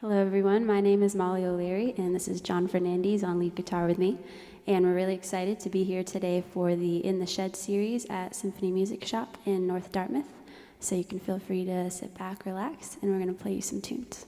Hello everyone, my name is Molly O'Leary and this is John Fernandes on lead guitar with me, and we're really excited to be here today for the In the Shed series at Symphony Music Shop in North Dartmouth, so you can feel free to sit back, relax, and we're going to play you some tunes.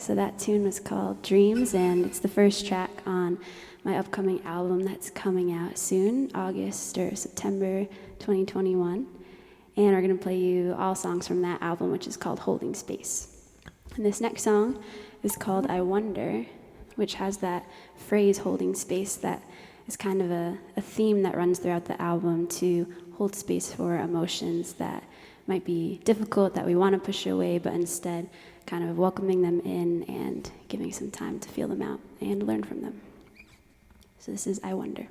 So that tune was called Dreams, and it's the first track on my upcoming album that's coming out soon, August or September 2021. And we're going to play you all songs from that album, which is called Holding Space. And this next song is called I Wonder, which has that phrase holding space that is kind of a theme that runs throughout the album, to hold space for emotions that might be difficult, that we want to push away, but instead kind of welcoming them in and giving some time to feel them out and learn from them. So this is I Wonder.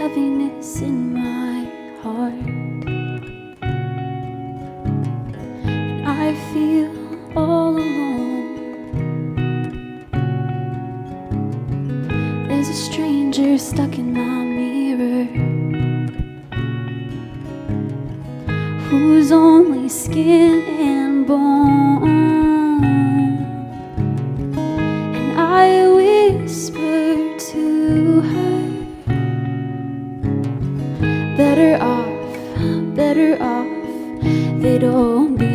heaviness in my heart. And I feel all alone. There's a stranger stuck in my mirror, who's only skin and bone. And I whisper to her, better off they'd all be.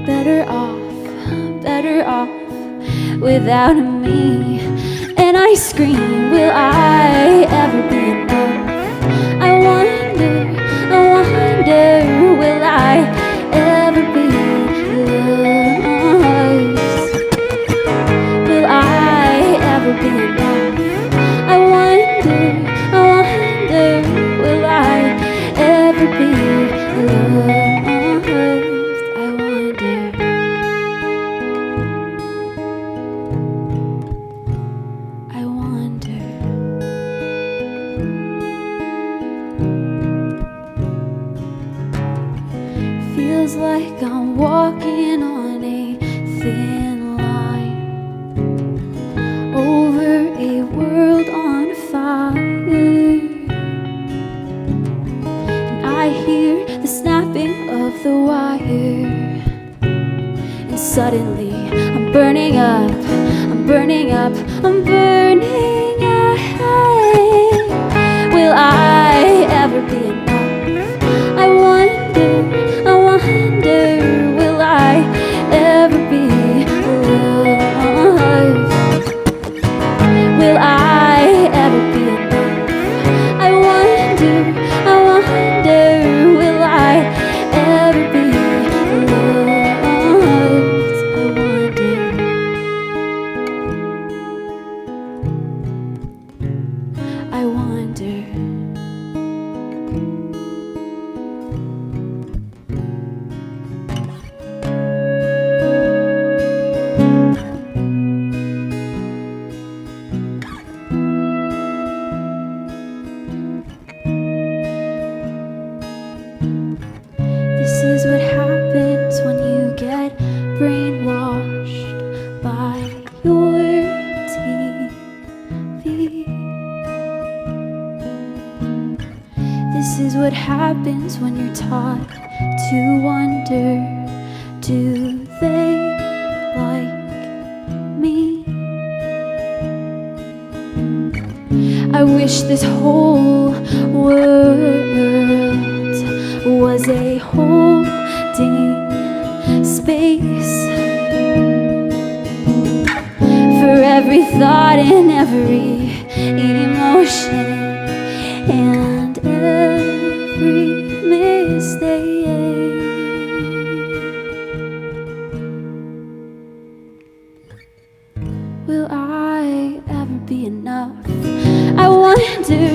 Better off without me. And I scream, will I ever be enough? I wonder, will I ever be lost? Will I ever be enough? I wonder, will I ever be loved? I wonder. I wonder. Feels like I'm walking on a thin line over a world on fire. And I hear the snapping of the wire. And suddenly I'm burning up, I'm burning up, I'm burning up. Will I ever be enough? I wonder, will I ever be loved? Will I ever be enough? I wonder, will I ever be loved? I wonder. This is what happens when you get brainwashed by your TV. This is what happens when you're taught to wonder, do they like me? I wish this whole world was a holding space for every thought and every emotion and every mistake. Will I ever be enough? I wonder,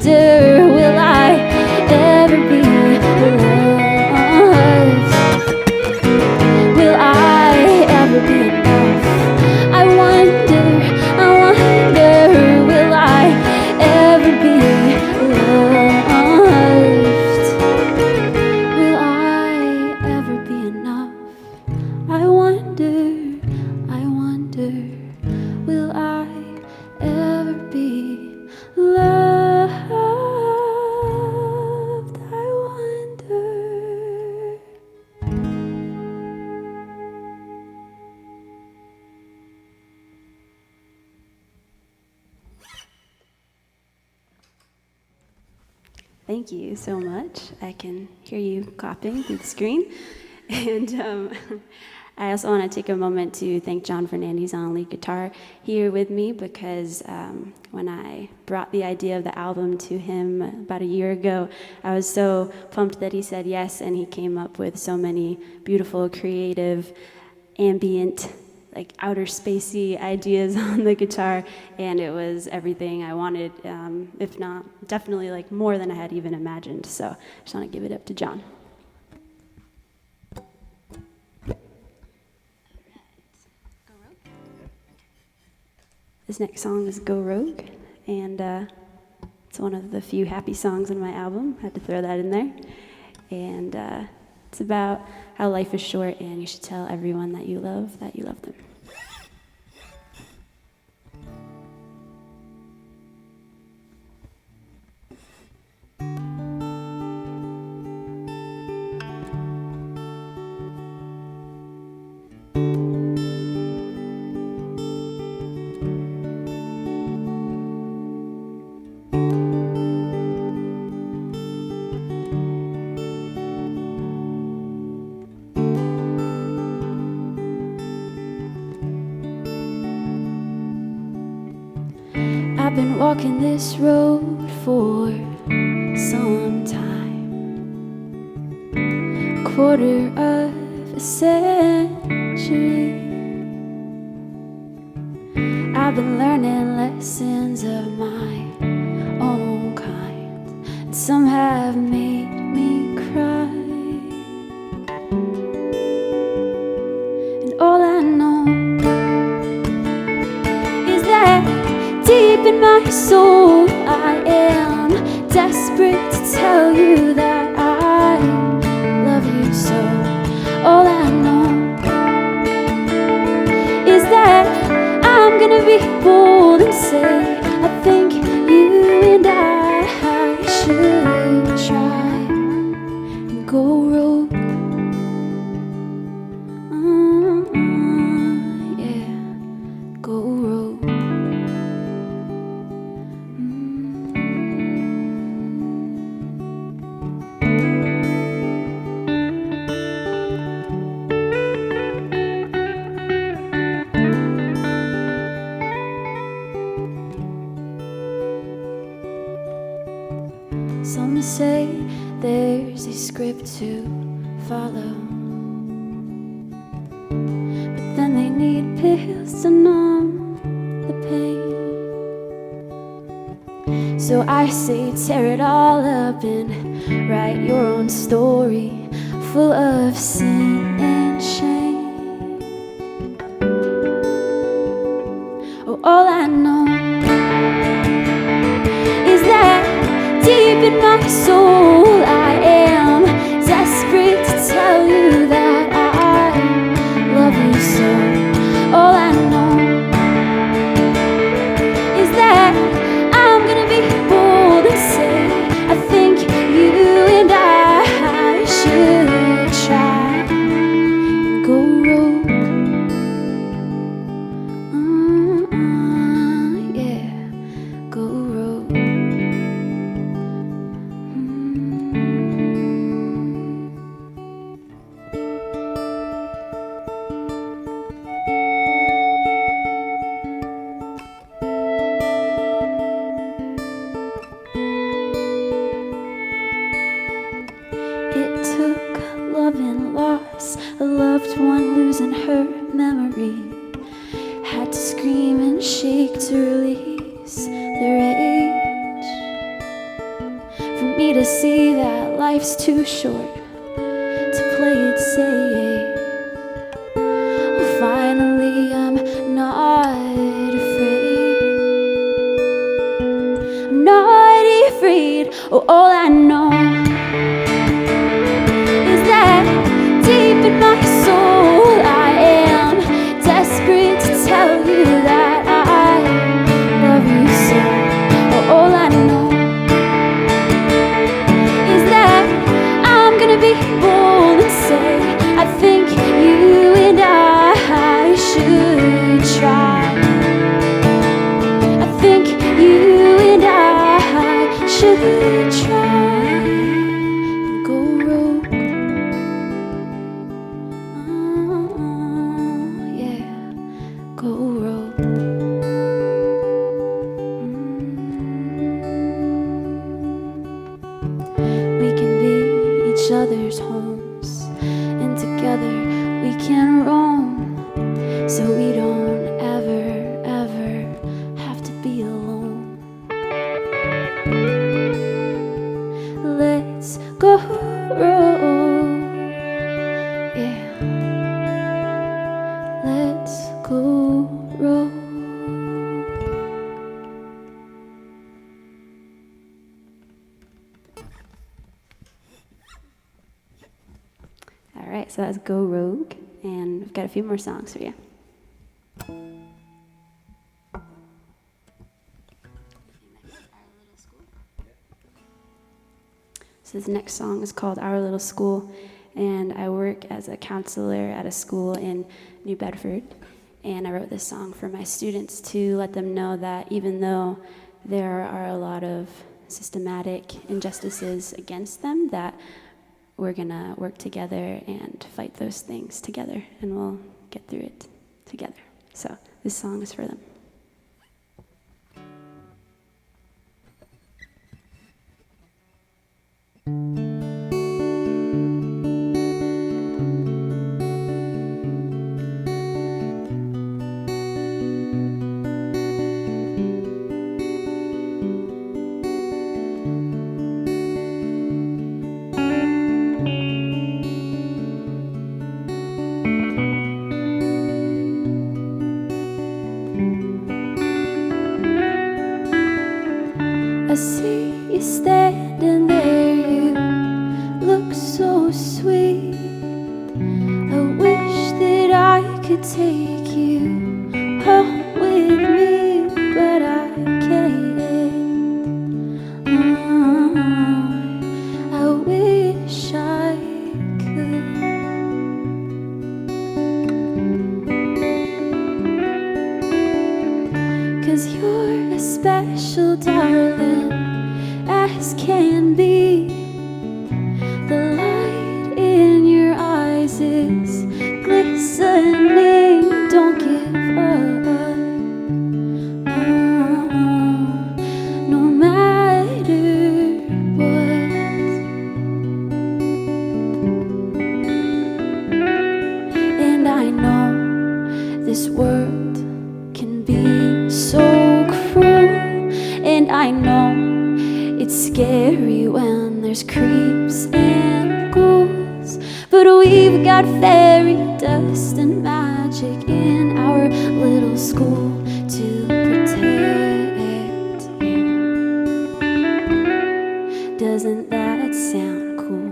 will I ever be loved? Will I ever be enough? I wonder, will I ever be loved? Will I ever be enough? I wonder, will I ever be loved? I wonder. Thank you so much. I can hear you clapping through the screen. And I also want to take a moment to thank John Fernandes on lead guitar here with me, because when I brought the idea of the album to him about a year ago, I was so pumped that he said yes, and he came up with so many beautiful, creative, ambient, like outer spacey ideas on the guitar, and it was everything I wanted, if not definitely like more than I had even imagined. So I just want to give it up to John. This next song is Go Rogue, and it's one of the few happy songs on my album. Had to throw that in there. And it's about how life is short and you should tell everyone that you love them. I've been walking this road for some time, a quarter of a century. I've been learning lessons of my own kind, and some have made me cry. And all I know is that deep in my soul, I am desperate to tell you that I love you so. All I know is that I'm gonna be bold and say I think you and I should try and go rogue. Yeah, go rogue. Some say there's a script to follow, but then they need pills to numb the pain. So I say tear it all up and write your own story full of sin and shame. Oh, all I know is that deep in my soul, I am desperate to tell you that I love you so. All I know is that I'm gonna be bold and say I think you and I should try and go rogue. Yeah, go rogue. It took love and loss, a loved one losing her memory. Had to scream and shake to release the rage. For me to see that life's too short to play it safe. Well, finally I'm not afraid. I'm not afraid. Oh, all I know deep in my soul, I am desperate to tell you that I love you so. Oh, all I know is that I'm gonna be bold and say I think you and I should try. I think you and I should try and go rogue. Go rogue. We can be each other's homes, and together we can roam, so we don't ever, ever have to be alone. Let's go rogue. Yeah. Let's go rogue. All right, so that's Go Rogue, and I've got a few more songs for you. So this next song is called Our Little School, and I work as a counselor at a school in New Bedford, and I wrote this song for my students to let them know that even though there are a lot of systematic injustices against them, that we're gonna work together and fight those things together, and we'll get through it together. So this song is for them. I see you standing there, you look so sweet. I wish that I could take you home with me, but I can't. I wish I could. 'Cause you're a special darling as can be. The light in your eyes is glistening. Don't give up, no matter what. And I know this world can be so cruel, and I know it's scary when there's creeps and ghouls, but we've got fairy dust and magic in our little school to protect you. Doesn't that sound cool?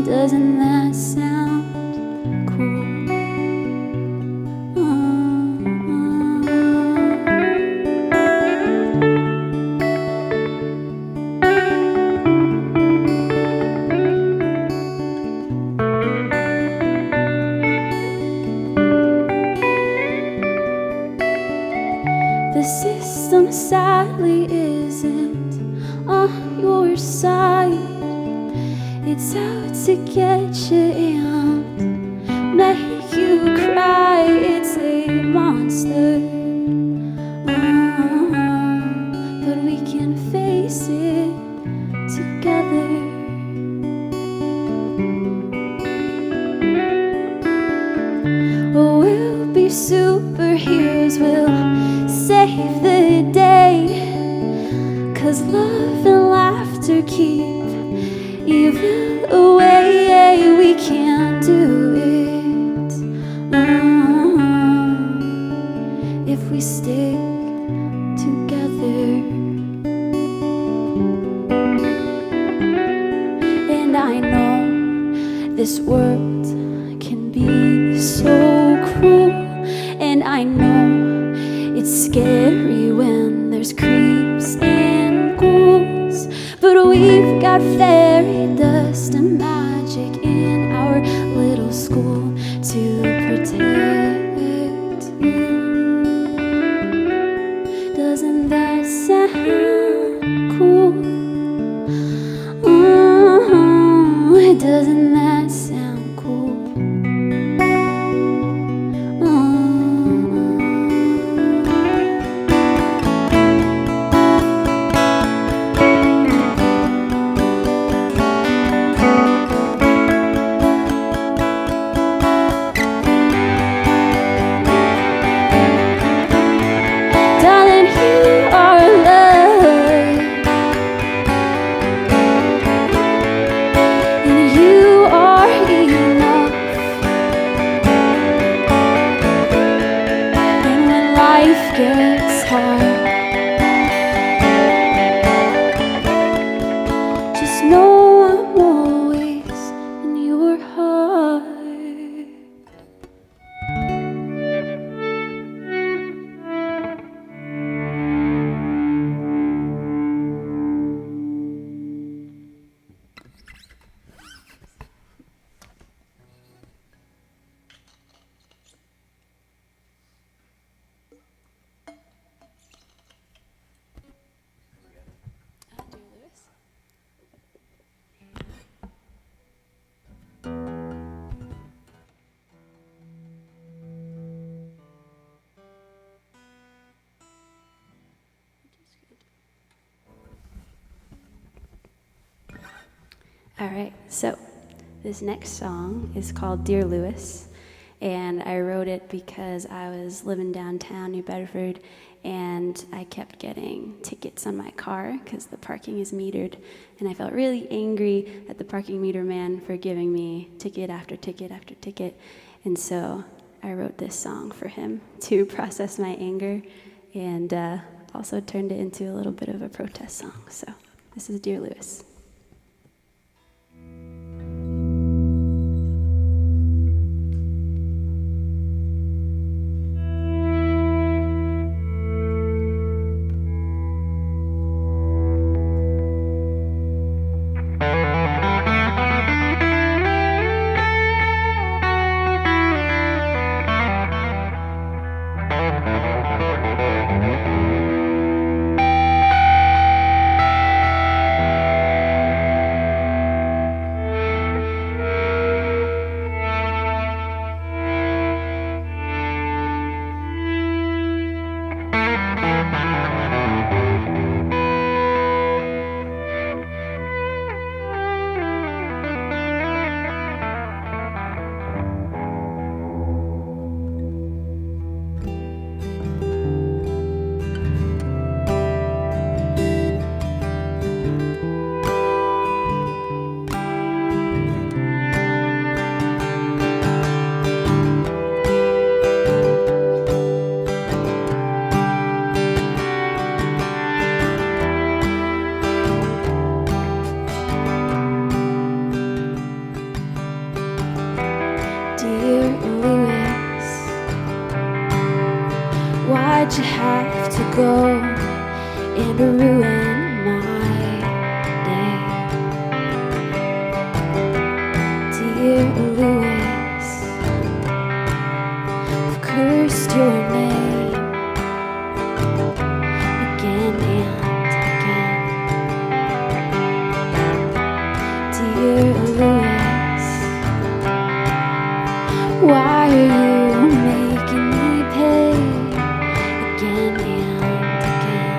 Doesn't that sound cool? The system sadly isn't on your side. It's out to get you and make you cry. It's a monster, but we can face it together. We'll be superheroes, we'll save the day. 'Cause love and laughter keep evil away. We can do it if we stick together. And I know this world can be so cruel, and I know it's scary when there's creeps and ghouls, but we've got fairy dust and magic in our little school to protect you. Doesn't that sound cool? Doesn't that sound cool? All right, so this next song is called Dear Lewis, and I wrote it because I was living downtown New Bedford, and I kept getting tickets on my car because the parking is metered, and I felt really angry at the parking meter man for giving me ticket after ticket after ticket, and so I wrote this song for him to process my anger, and also turned it into a little bit of a protest song. So this is Dear Lewis. Dear Lewis, why'd you have to go and ruin my day? Dear Lewis, I've cursed your name again and again. Dear Lewis, why are you making me pay again and again?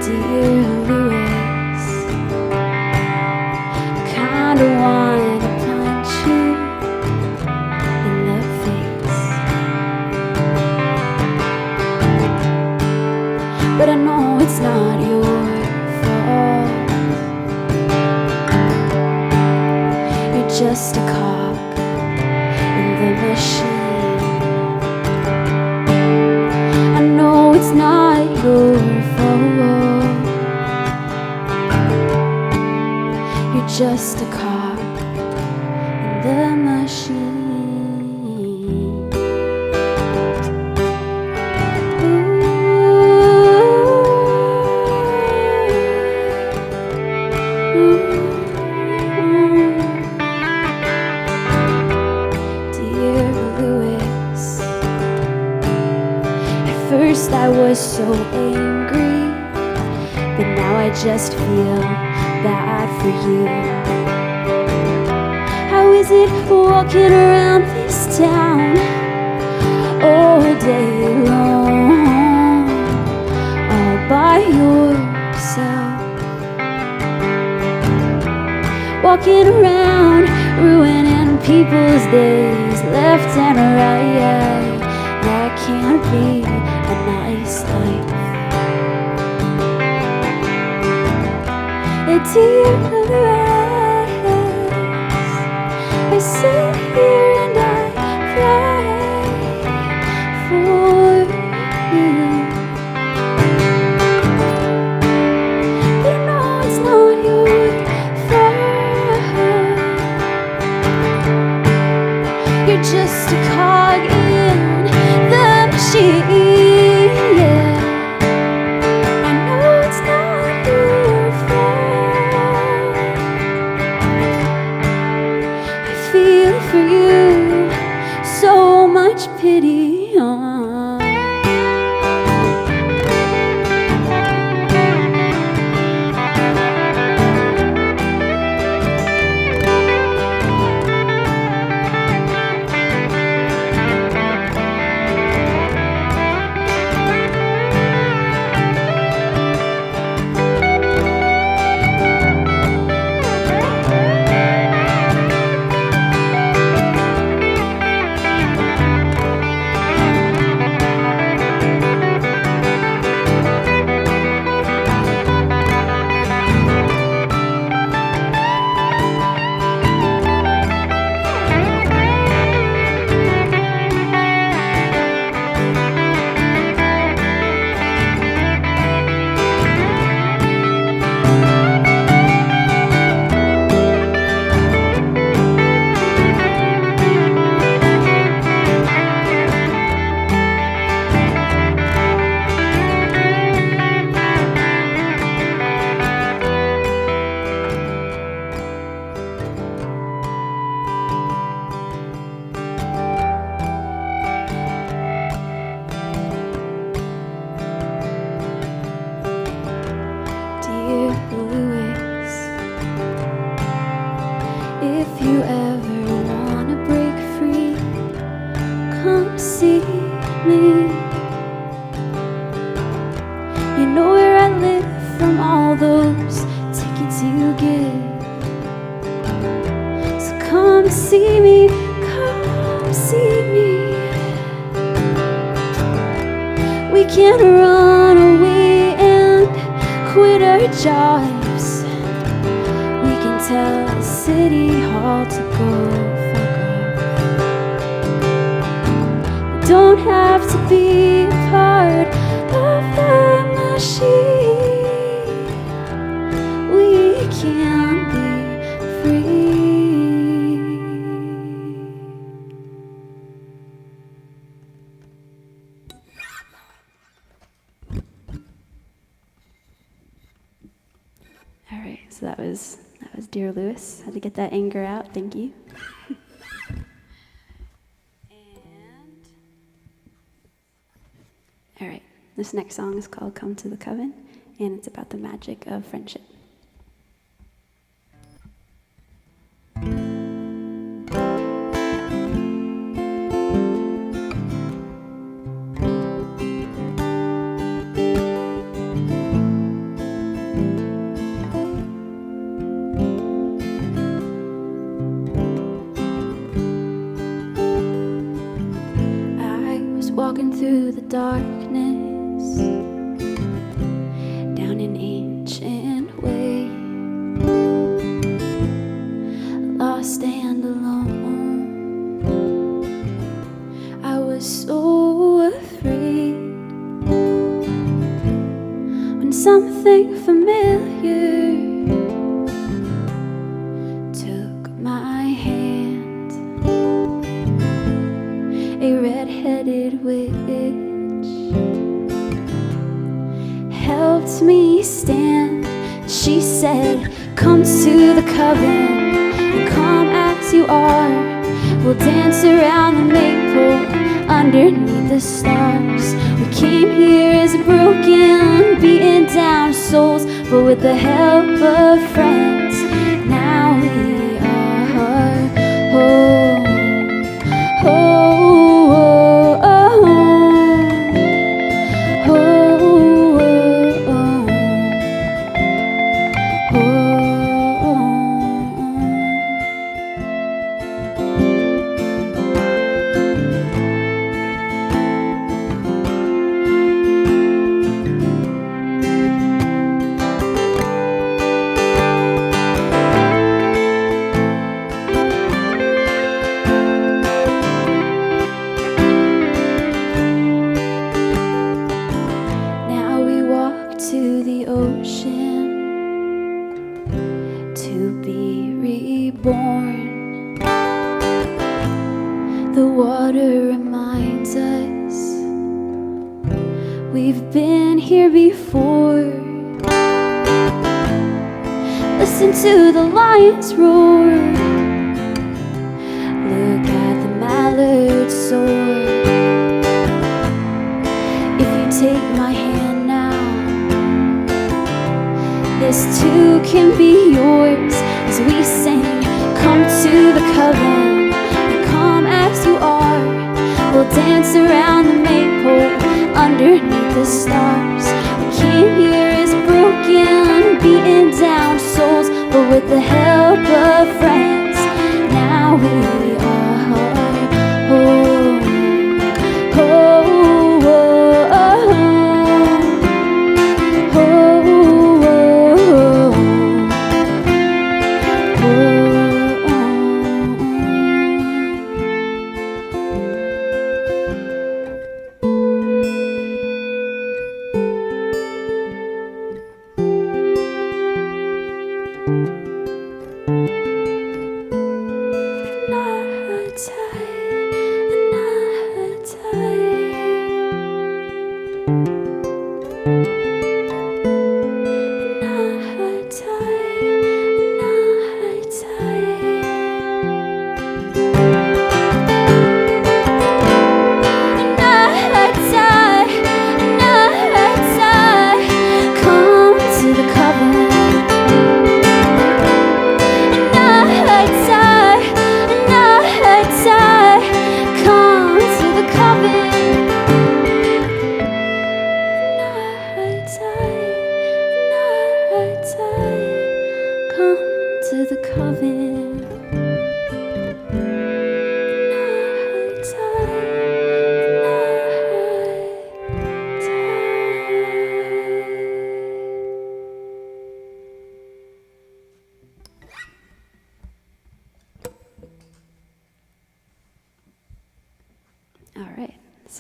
Dear Lewis, kinda wanna punch you in the face, but I know it's not your fault. Just a cog in the machine. I know it's not your fault. You're just a cog in the machine. First I was so angry, but now I just feel bad for you. How is it walking around this town all day long, all by yourself, walking around ruining people's days left and right? That can't be a nice life. Dear Lewis, I sit here and I pray for you, but I know it's not your fault. You're just a cog in the machine, yeah. I know it's not your fault. I feel for you. me. You know where I live from all those tickets you give. So come see me, come see me. We can run away and quit our jobs. We can tell the city hall to go fuck off. We don't have to be a part of the machine. We can be free. All right, so that was Dear Lewis. Had to get that anger out. Thank you. And all right, this next song is called "Come to the Coven," and it's about the magic of friendship. Walking through the darkness down an ancient way, lost and alone. I was so afraid when something familiar took my hand. A red-headed witch helped me stand. She said, come to the coven and come as you are. We'll dance around the maple underneath the stars. We came here as broken, beaten down souls, but with the help of friends, now we are whole. To the ocean to be reborn. The water reminds us we've been here before. Listen to the lions roar. Look at the mallard soar. If you take my hand now, this too can be yours as we sing, come to the coven and come as you are. We'll dance around the maple underneath the stars. We came here as broken, beaten down souls, but with the help of friends, now we are whole.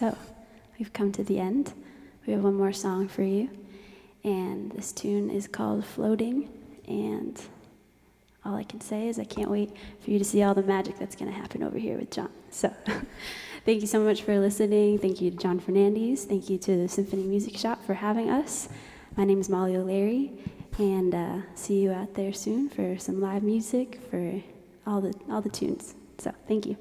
So, we've come to the end. We have one more song for you, and this tune is called Floating, and all I can say is I can't wait for you to see all the magic that's going to happen over here with John. So, thank you so much for listening. Thank you to John Fernandes. Thank you to the Symphony Music Shop for having us. My name is Molly O'Leary, and see you out there soon for some live music for all the tunes. So, thank you.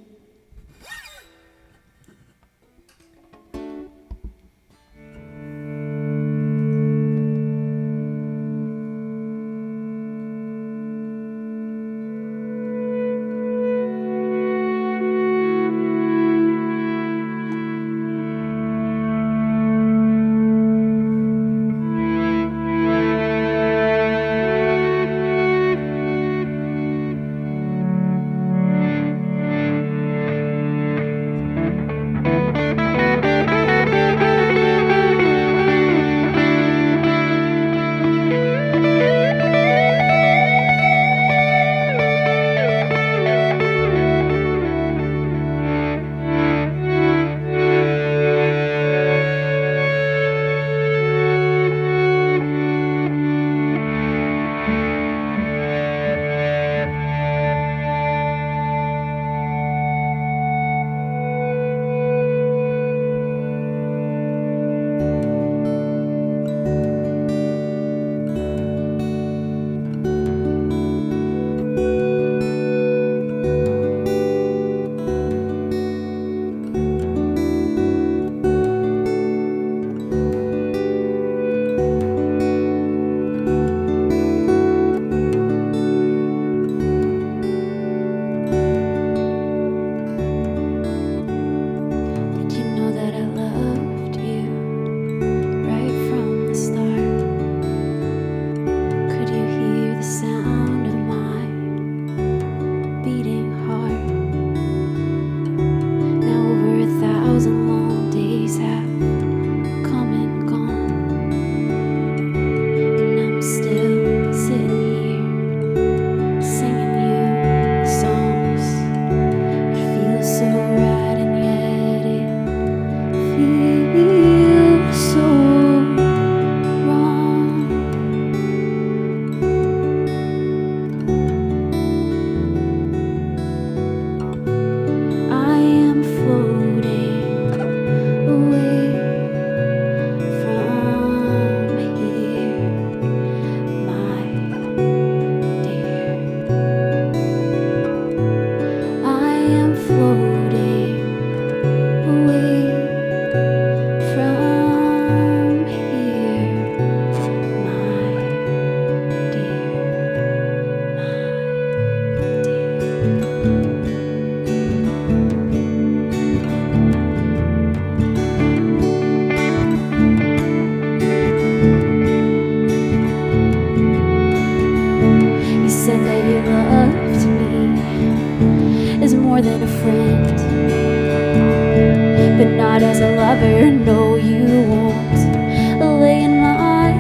No, you won't lay in my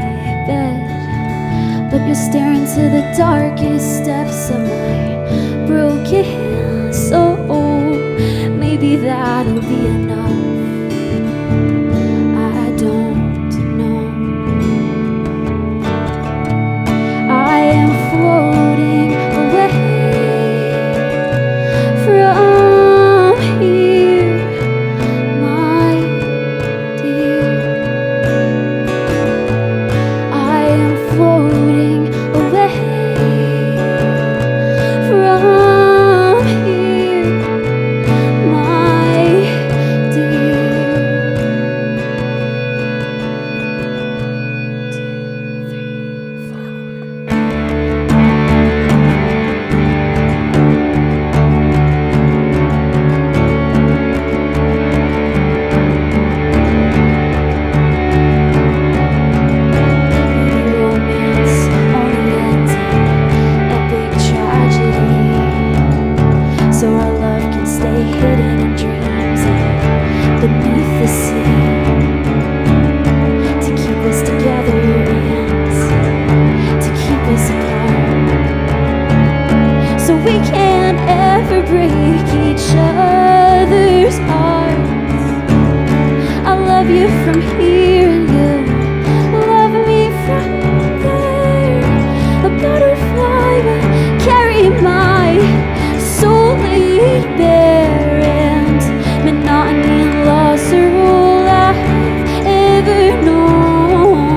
bed, but you'll stare into the darkest depths of my broken soul. Maybe that'll be enough. I don't know. I am floating away from here, my dear. I am floating away from here, my dear. from here and you love me from there. A butterfly will carry my soul laid bare, and monotony and loss are all I have ever known.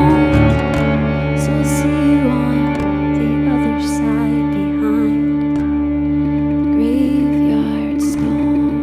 So I'll see you on the other side behind graveyard stones.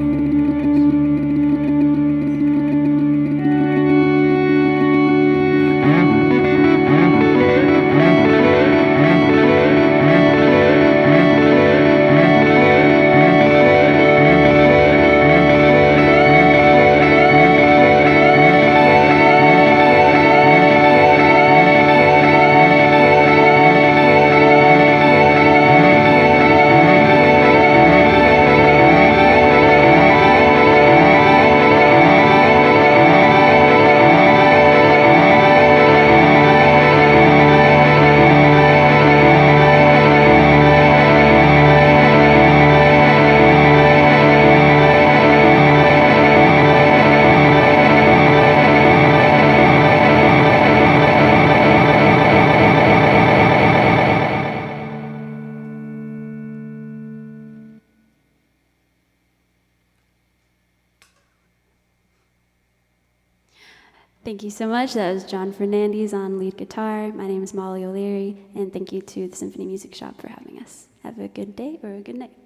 Thank you so much. That was John Fernandes on lead guitar. My name is Molly O'Leary, and thank you to the Symphony Music Shop for having us. Have a good day or a good night.